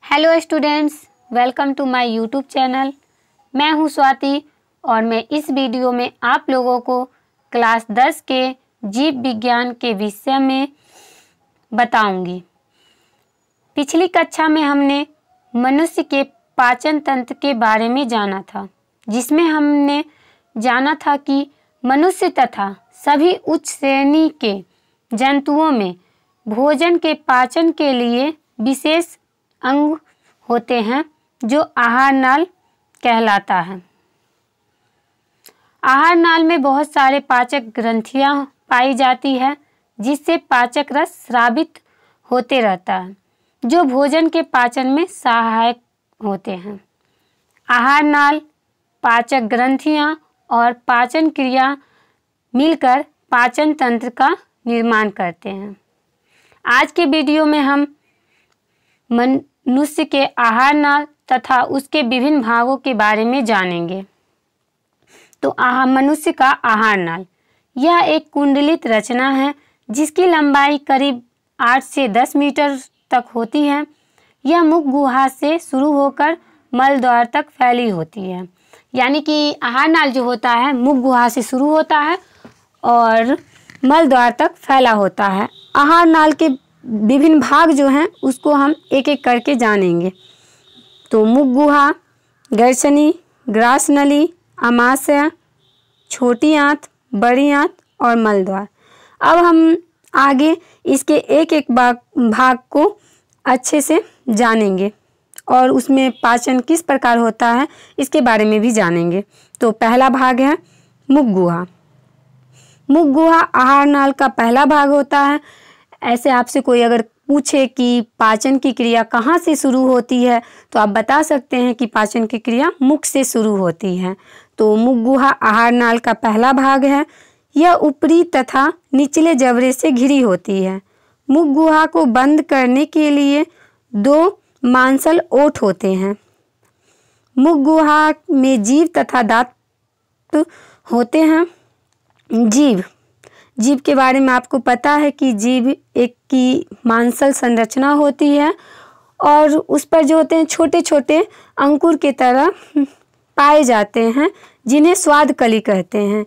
Hello students, welcome to my YouTube channel. मैं हूं स्वाति और मैं इस वीडियो में आप लोगों को क्लास 10 के जीव विज्ञान के विषय में बताऊंगी। पिछली कक्षा में हमने मनुष्य के पाचन तंत्र के बारे में जाना था, जिसमें हमने जाना था कि मनुष्य तथा सभी उच्च श्रेणी के जंतुओं में भोजन के पाचन के लिए विशेष अंग होते हैं जो आहार नाल कहलाता है। आहार नाल में बहुत सारे पाचक ग्रंथियां पाई जाती है, जिससे पाचक रस स्रावित होते रहता है, जो भोजन के पाचन में सहायक होते हैं। आहार नाल, पाचक ग्रंथियां और पाचन क्रिया मिलकर पाचन तंत्र का निर्माण करते हैं। आज के वीडियो में हम मनुष्य के आहार नाल तथा उसके विभिन्न भागों के बारे में जानेंगे। तो मनुष्य का आहार नाल, यह एक कुंडलित रचना है जिसकी लंबाई करीब 8 से 10 मीटर तक होती है। यह मुख गुहा से शुरू होकर मल द्वार तक फैली होती है। यानी कि आहार नाल जो होता है मुख गुहा से शुरू होता है और मल द्वार तक फैला होता है। आहार नाल के विभिन्न भाग जो हैं उसको हम एक एक करके जानेंगे। तो मुख गुहा, गर्सनी, ग्रास नली, आमाशय, छोटी आंत, बड़ी आंत और मल द्वार। अब हम आगे इसके एक एक भाग को अच्छे से जानेंगे और उसमें पाचन किस प्रकार होता है इसके बारे में भी जानेंगे। तो पहला भाग है मुख गुहा। मुख गुहा आहार नाल का पहला भाग होता है। ऐसे आपसे कोई अगर पूछे कि पाचन की क्रिया कहाँ से शुरू होती है तो आप बता सकते हैं कि पाचन की क्रिया मुख से शुरू होती है। तो मुख गुहा आहार नाल का पहला भाग है। यह ऊपरी तथा निचले जबड़े से घिरी होती है। मुख गुहा को बंद करने के लिए 2 मांसल ओठ होते हैं। मुख गुहा में जीभ तथा दांत होते हैं। जीभ के बारे में आपको पता है कि जीभ एक की मांसल संरचना होती है और उस पर जो होते हैं छोटे छोटे अंकुर की तरह पाए जाते हैं, जिन्हें स्वाद कली कहते हैं।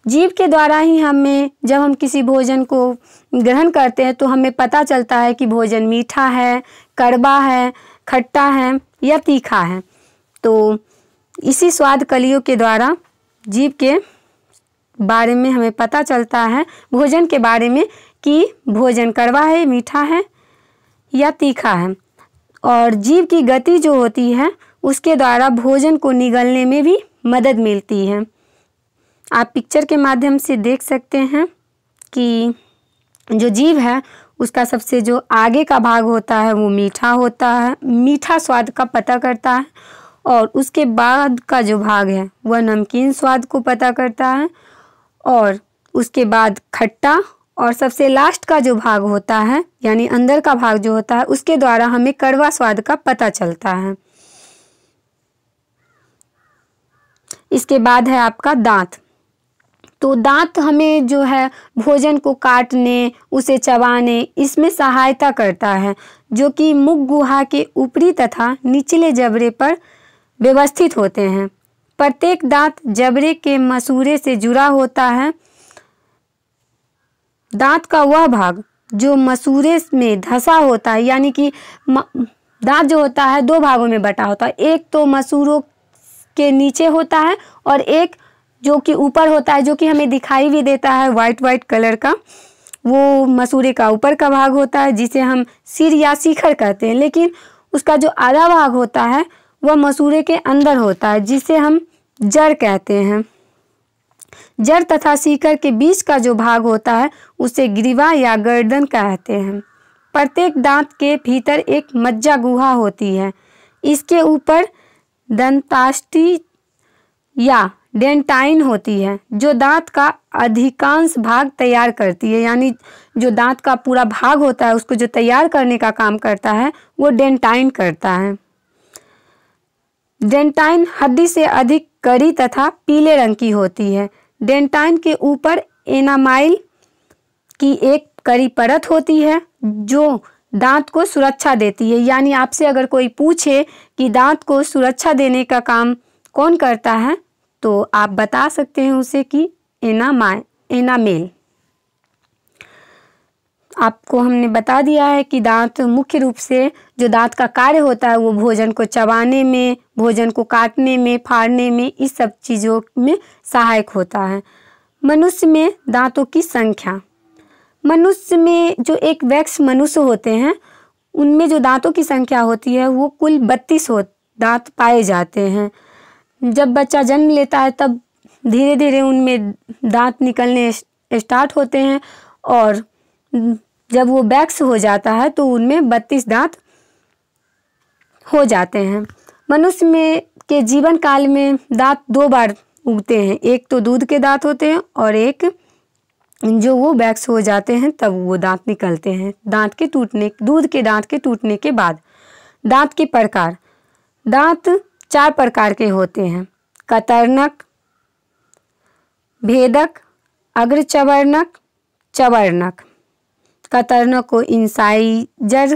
जीभ के द्वारा ही जब हम किसी भोजन को ग्रहण करते हैं तो हमें पता चलता है कि भोजन मीठा है, कड़वा है, खट्टा है या तीखा है। तो इसी स्वाद कलियों के द्वारा जीभ के बारे में हमें पता चलता है भोजन के बारे में कि भोजन कड़वा है, मीठा है या तीखा है। और जीभ की गति जो होती है उसके द्वारा भोजन को निगलने में भी मदद मिलती है। आप पिक्चर के माध्यम से देख सकते हैं कि जो जीभ है उसका सबसे जो आगे का भाग होता है वो मीठा होता है, मीठा स्वाद का पता करता है, और उसके बाद का जो भाग है वह नमकीन स्वाद को पता करता है, और उसके बाद खट्टा, और सबसे लास्ट का जो भाग होता है यानी अंदर का भाग जो होता है उसके द्वारा हमें कड़वा स्वाद का पता चलता है। इसके बाद है आपका दांत। तो दांत हमें जो है भोजन को काटने, उसे चबाने, इसमें सहायता करता है, जो कि मुख गुहा के ऊपरी तथा निचले जबड़े पर व्यवस्थित होते हैं। प्रत्येक दांत जबड़े के मसूड़े से जुड़ा होता है। दांत का वह भाग जो मसूड़े में धंसा होता है, यानी कि दांत जो होता है 2 भागों में बटा होता है। एक तो मसूड़ों के नीचे होता है और एक जो कि ऊपर होता है, जो कि हमें दिखाई भी देता है वाइट कलर का, वो मसूड़े का ऊपर का भाग होता है, जिसे हम सिर या शिखर कहते हैं। लेकिन उसका जो आधा भाग होता है वह मसूड़े के अंदर होता है, जिसे हम जड़ कहते हैं। जड़ तथा शिखर के बीच का जो भाग होता है उसे ग्रीवा या गर्दन कहते हैं। प्रत्येक दांत के भीतर एक मज्जा गुहा होती है। इसके ऊपर दंताष्टि या डेंटाइन होती है, जो दांत का अधिकांश भाग तैयार करती है। यानी जो दांत का पूरा भाग होता है उसको जो तैयार करने का काम करता है वो डेंटाइन करता है। डेंटाइन हड्डी से अधिक कड़ी तथा पीले रंग की होती है। डेंटाइन के ऊपर एनामाइल की एक कड़ी परत होती है, जो दांत को सुरक्षा देती है। यानी आपसे अगर कोई पूछे कि दांत को सुरक्षा देने का काम कौन करता है, तो आप बता सकते हैं उसे कि एनामेल। आपको हमने बता दिया है कि दांत मुख्य रूप से जो दांत का कार्य होता है वो भोजन को चबाने में, भोजन को काटने में, फाड़ने में, इस सब चीज़ों में सहायक होता है। मनुष्य में दांतों की संख्या, मनुष्य में जो एक वयस्क मनुष्य होते हैं उनमें जो दांतों की संख्या होती है वो कुल 32 दांत पाए जाते हैं। जब बच्चा जन्म लेता है तब धीरे धीरे उनमें दांत निकलने स्टार्ट होते हैं और जब वो वयस्क हो जाता है तो उनमें 32 दांत हो जाते हैं। मनुष्य में के जीवन काल में दांत 2 बार उगते हैं, एक तो दूध के दांत होते हैं और एक जो वो वयस्क हो जाते हैं तब वो दांत निकलते हैं दूध के दांत के टूटने के बाद। दांत के प्रकार, दांत 4 प्रकार के होते हैं, कतरनक, भेदक, अग्रचवर्णक, चवर्णक। कतरनक को इंसाइजर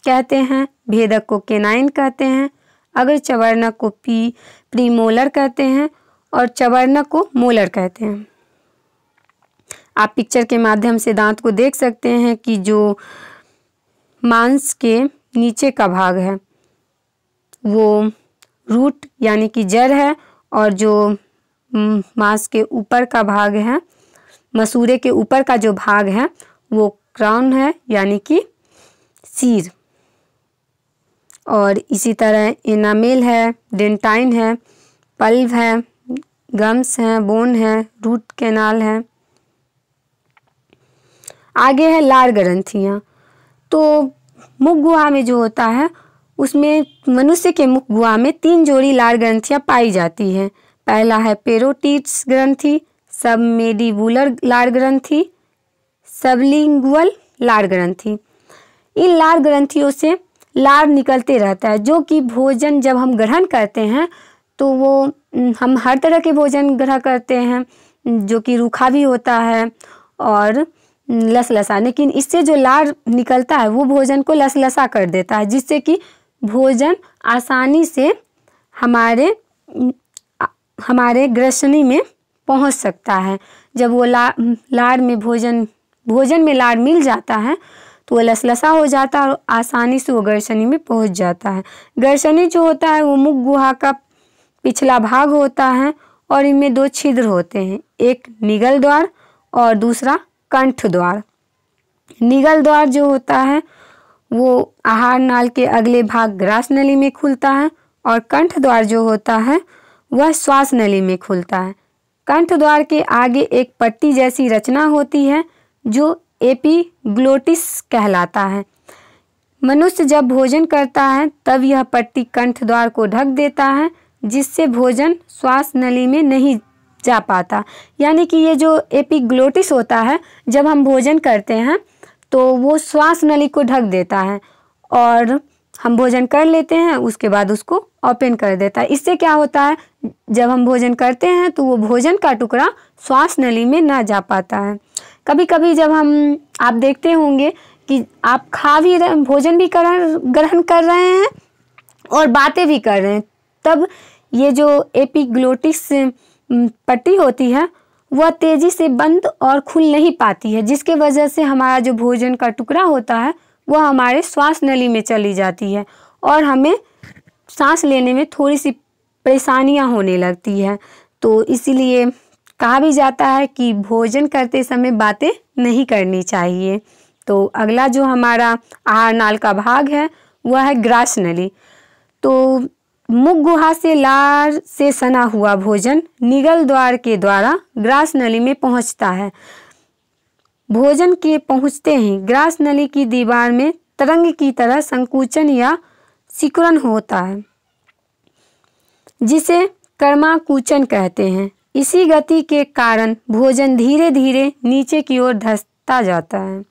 कहते हैं, भेदक को केनाइन कहते हैं, अग्रचवर्णक को प्रीमोलर कहते हैं और चवर्णक को मोलर कहते हैं। आप पिक्चर के माध्यम से दांत को देख सकते हैं कि जो मांस के नीचे का भाग है वो रूट यानी कि जड़ है और जो मांस के ऊपर का भाग है, मसूड़े के ऊपर का जो भाग है वो क्राउन है यानी कि सिर। और इसी तरह एनामेल है, डेंटाइन है, पल्व है, गम्स है, बोन है, रूट कैनाल है। आगे है लार ग्रंथियाँ। तो मुख गुहा में जो होता है उसमें मनुष्य के मुख गुहा में 3 जोड़ी लार ग्रंथियाँ पाई जाती हैं। पहला है पेरोटिड्स ग्रंथि, सबमेंडिबुलर लार ग्रंथि, सबलिंगुअल लार ग्रंथि। इन लार ग्रंथियों से लार निकलते रहता है जो कि भोजन जब हम ग्रहण करते हैं तो वो हम हर तरह के भोजन ग्रहण करते हैं जो कि रूखा भी होता है और लसलसा, लेकिन इससे जो लार निकलता है वो भोजन को लसलसा कर देता है जिससे कि भोजन आसानी से हमारे ग्रसनी में पहुंच सकता है। जब वो लार में भोजन में लार मिल जाता है तो वो लसलसा हो जाता है और आसानी से वो ग्रसनी में पहुंच जाता है। ग्रसनी जो होता है वो मुख गुहा का पिछला भाग होता है और इनमें 2 छिद्र होते हैं, एक निगल द्वार और दूसरा कंठ द्वार। निगल द्वार जो होता है वो आहार नाल के अगले भाग ग्रास नली में खुलता है और कंठ द्वार जो होता है वह श्वास नली में खुलता है। कंठ द्वार के आगे एक पट्टी जैसी रचना होती है जो एपिग्लोटिस कहलाता है। मनुष्य जब भोजन करता है तब यह पट्टी कंठ द्वार को ढक देता है जिससे भोजन श्वास नली में नहीं जा पाता। यानी कि ये जो एपिग्लोटिस होता है जब हम भोजन करते हैं तो वो श्वास नली को ढक देता है और हम भोजन कर लेते हैं, उसके बाद उसको ओपन कर देता है। इससे क्या होता है, जब हम भोजन करते हैं तो वो भोजन का टुकड़ा श्वास नली में ना जा पाता है। कभी कभी जब आप देखते होंगे कि आप भोजन भी ग्रहण कर रहे हैं और बातें भी कर रहे हैं, तब ये जो एपिग्लोटिस पट्टी होती है वह तेज़ी से बंद और खुल नहीं पाती है, जिसके वजह से हमारा जो भोजन का टुकड़ा होता है वह हमारे श्वास नली में चली जाती है और हमें सांस लेने में थोड़ी सी परेशानियां होने लगती है। तो इसीलिए कहा भी जाता है कि भोजन करते समय बातें नहीं करनी चाहिए। तो अगला जो हमारा आहार नाल का भाग है वह है ग्रास नली। तो मुख गुहा से लार से सना हुआ भोजन निगल द्वार के द्वारा ग्रास नली में पहुंचता है। भोजन के पहुंचते ही ग्रास नली की दीवार में तरंग की तरह संकुचन या सिकुड़न होता है जिसे कर्माकुचन कहते हैं। इसी गति के कारण भोजन धीरे धीरे नीचे की ओर धंसता जाता है।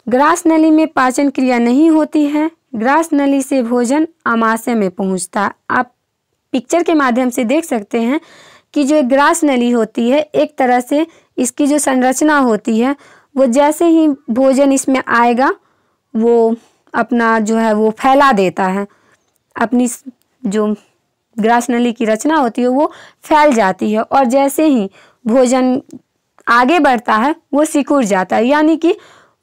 ग्रास नली में पाचन क्रिया नहीं होती है। ग्रास नली से भोजन आमाशय में पहुंचता है। आप पिक्चर के माध्यम से देख सकते हैं कि जो ग्रास नली होती है एक तरह से इसकी जो संरचना होती है वो जैसे ही भोजन इसमें आएगा वो अपना जो है वो फैला देता है, अपनी जो ग्रास नली की रचना होती है वो फैल जाती है, और जैसे ही भोजन आगे बढ़ता है वो सिकुड़ जाता है, यानी कि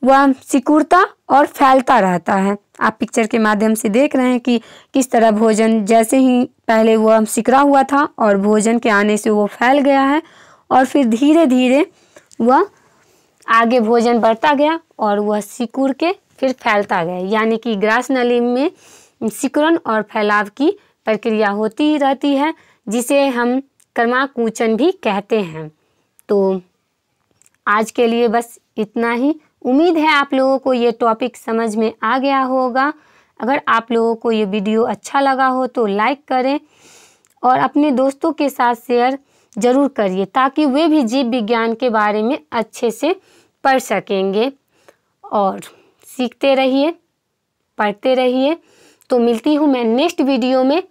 वह सिकुड़ता और फैलता रहता है। आप पिक्चर के माध्यम से देख रहे हैं कि किस तरह भोजन जैसे ही पहले वह सिकुड़ा हुआ था और भोजन के आने से वो फैल गया है, और फिर धीरे धीरे वह आगे भोजन बढ़ता गया और वह सिकुड़ के फिर फैलता गया, यानी कि ग्रास नली में सिकुड़न और फैलाव की प्रक्रिया होती ही रहती है, जिसे हम क्रमाकुंचन भी कहते हैं। तो आज के लिए बस इतना ही। उम्मीद है आप लोगों को ये टॉपिक समझ में आ गया होगा। अगर आप लोगों को ये वीडियो अच्छा लगा हो तो लाइक करें और अपने दोस्तों के साथ शेयर ज़रूर करिए, ताकि वे भी जीव विज्ञान के बारे में अच्छे से पढ़ सकेंगे। और सीखते रहिए, पढ़ते रहिए। तो मिलती हूँ मैं नेक्स्ट वीडियो में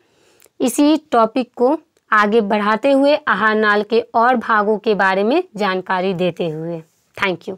इसी टॉपिक को आगे बढ़ाते हुए, आहार नाल के और भागों के बारे में जानकारी देते हुए। Thank you.